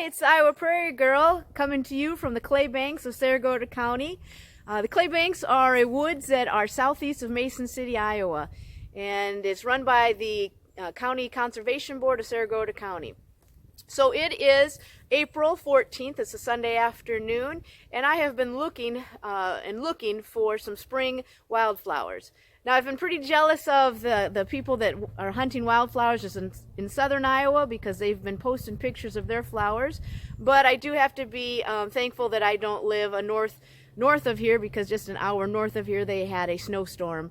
it's the Iowa Prairie Girl coming to you from the Clay Banks of Sarasota County. The Clay Banks are a woods that are southeast of Mason City, Iowa, and it's run by the County Conservation Board of Sarasota County. So it is April 14th, it's a Sunday afternoon, and I have been looking for some spring wildflowers. Now, I've been pretty jealous of the people that are hunting wildflowers just in southern Iowa because they've been posting pictures of their flowers, but I do have to be thankful that I don't live north of here, because just an hour north of here they had a snowstorm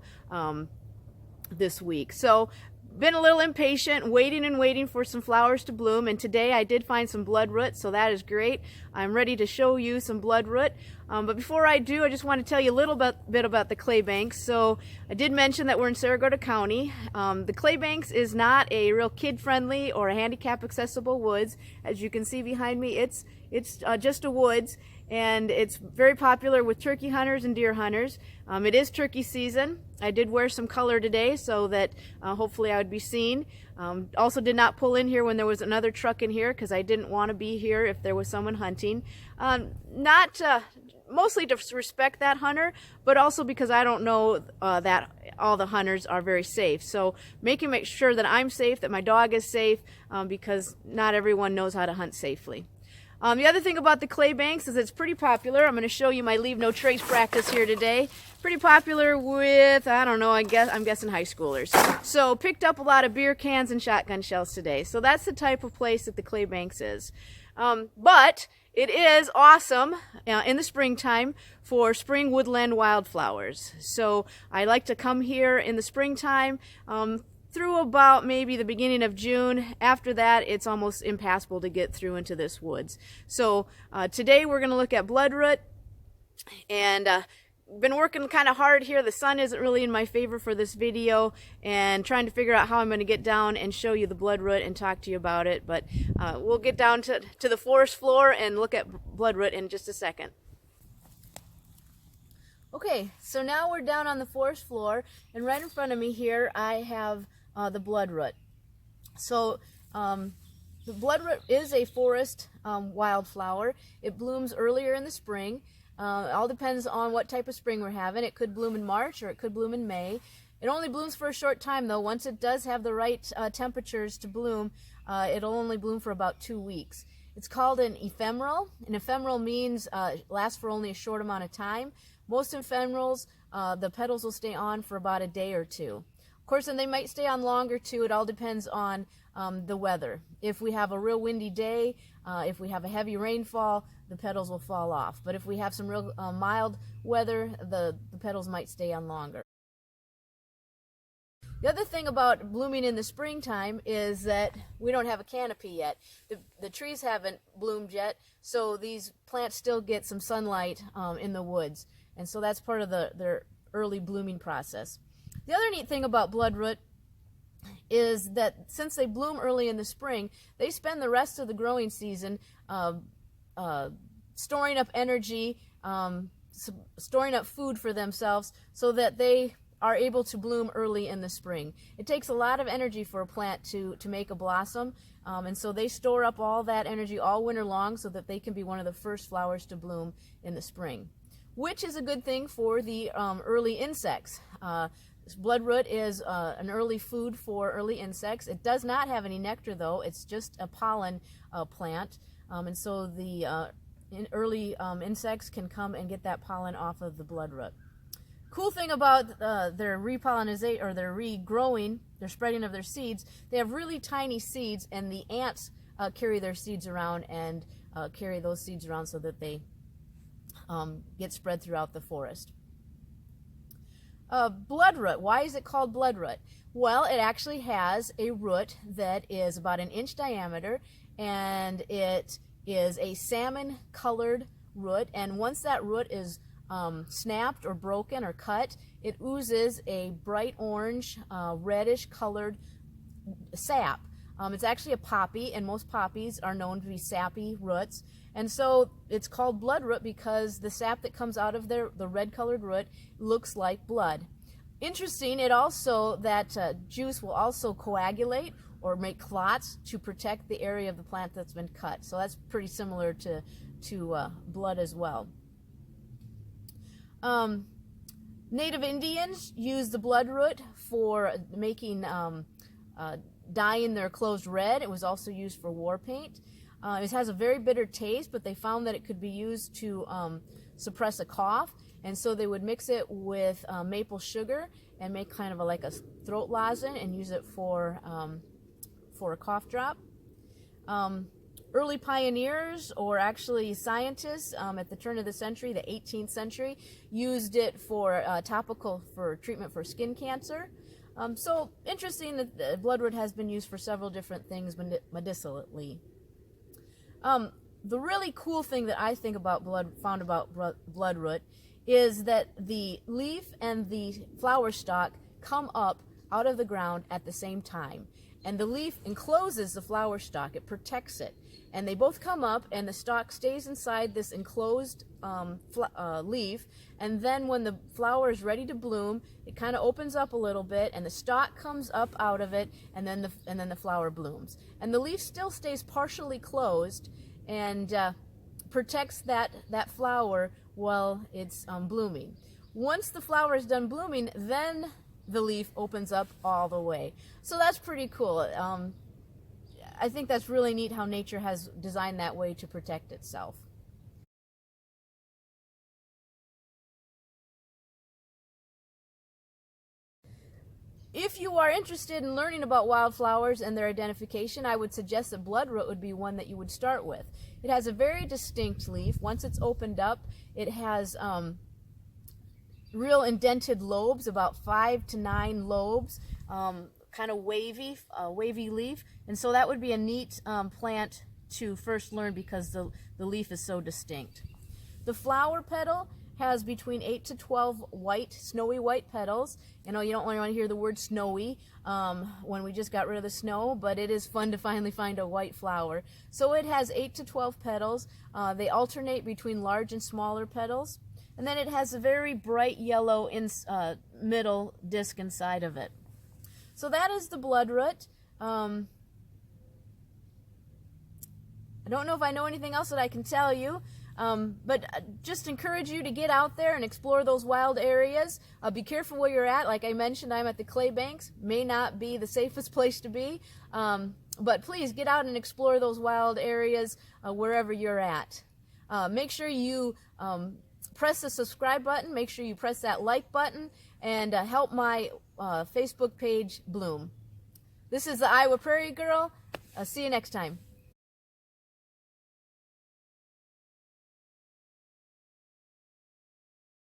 this week. So been a little impatient, waiting for some flowers to bloom, and today I did find some bloodroot, so that is great. I'm ready to show you some bloodroot, but before I do, I just want to tell you a little bit about the Clay Banks. So I did mention that we're in Sarasota County. The Clay Banks is not a real kid-friendly or a handicap-accessible woods. As you can see behind me, it's just a woods, and it's very popular with turkey hunters and deer hunters. It is turkey season. I did wear some color today so that hopefully I would be seen. Also did not pull in here when there was another truck in here because I didn't want to be here if there was someone hunting. Mostly to respect that hunter, but also because I don't know that all the hunters are very safe. So make sure that I'm safe, that my dog is safe, because not everyone knows how to hunt safely. The other thing about the Clay Banks is it's pretty popular. I'm going to show you my leave no trace practice here today. Pretty popular with, I don't know, I'm guessing high schoolers. So picked up a lot of beer cans and shotgun shells today. So that's the type of place that the Clay Banks is. But it is awesome in the springtime for spring woodland wildflowers. So I like to come here in the springtime through about maybe the beginning of June. After that, it's almost impassable to get through into this woods. So today we're going to look at bloodroot, and been working kind of hard here. The sun isn't really in my favor for this video, and trying to figure out how I'm going to get down and show you the bloodroot and talk to you about it. But we'll get down to the forest floor and look at bloodroot in just a second. Okay, so now we're down on the forest floor, and right in front of me here I have the bloodroot. So the bloodroot is a forest wildflower. It blooms earlier in the spring. It all depends on what type of spring we're having. It could bloom in March or it could bloom in May. It only blooms for a short time though. Once it does have the right temperatures to bloom, it'll only bloom for about 2 weeks. It's called an ephemeral. An ephemeral means lasts for only a short amount of time. Most ephemerals, the petals will stay on for about a day or two. Of course, and they might stay on longer too. It all depends on the weather. If we have a real windy day, if we have a heavy rainfall, the petals will fall off. But if we have some real mild weather, the petals might stay on longer. The other thing about blooming in the springtime is that we don't have a canopy yet. The trees haven't bloomed yet, so these plants still get some sunlight in the woods. And so that's part of their early blooming process. The other neat thing about bloodroot is that since they bloom early in the spring, they spend the rest of the growing season storing up energy, storing up food for themselves so that they are able to bloom early in the spring. It takes a lot of energy for a plant to make a blossom, and so they store up all that energy all winter long so that they can be one of the first flowers to bloom in the spring, which is a good thing for the early insects. Bloodroot is an early food for early insects. It does not have any nectar though. It's just a pollen plant, and so the early insects can come and get that pollen off of the bloodroot. Cool thing about their repollinization, or their regrowing, their spreading of their seeds, they have really tiny seeds, and the ants carry their seeds around and carry those seeds around so that they get spread throughout the forest. Bloodroot, why is it called bloodroot? Well, it actually has a root that is about 1 inch diameter, and it is a salmon colored root, and once that root is snapped or broken or cut, it oozes a bright orange, reddish colored sap. It's actually a poppy, and most poppies are known to be sappy roots, and so it's called bloodroot because the sap that comes out of the red colored root looks like blood. Interesting, that juice will also coagulate or make clots to protect the area of the plant that's been cut. So that's pretty similar to blood as well. Native Indians used the bloodroot for making dyeing their clothes red. It was also used for war paint. It has a very bitter taste, but they found that it could be used to suppress a cough, and so they would mix it with maple sugar and make kind of like a throat lozenge and use it for a cough drop. Early pioneers, or actually scientists, at the turn of the century, the 18th century, used it for topical for treatment for skin cancer. So interesting that the bloodroot has been used for several different things medicinally. The really cool thing that I think about found about bloodroot is that the leaf and the flower stalk come up out of the ground at the same time. And the leaf encloses the flower stalk, it protects it. And they both come up, and the stalk stays inside this enclosed leaf. And then when the flower is ready to bloom, it kind of opens up a little bit, and the stalk comes up out of it, and then the flower blooms. And the leaf still stays partially closed and protects that flower while it's blooming. Once the flower is done blooming, then the leaf opens up all the way. So that's pretty cool. I think that's really neat how nature has designed that way to protect itself. If you are interested in learning about wildflowers and their identification, I would suggest that bloodroot would be one that you would start with. It has a very distinct leaf. Once it's opened up, it has real indented lobes, about 5 to 9 lobes, kind of wavy leaf, and so that would be a neat plant to first learn because the leaf is so distinct. The flower petal has between 8 to 12 snowy white petals. You know, you don't want to hear the word snowy when we just got rid of the snow, but it is fun to finally find a white flower. So it has 8 to 12 petals. They alternate between large and smaller petals. And then it has a very bright yellow middle disc inside of it. So that is the bloodroot. I don't know if I know anything else that I can tell you, but just encourage you to get out there and explore those wild areas. Be careful where you're at. Like I mentioned, I'm at the clay banks. May not be the safest place to be, but please get out and explore those wild areas wherever you're at. Make sure you press the subscribe button, make sure you press that like button, and help my Facebook page bloom. This is the Iowa Prairie Girl. See you next time.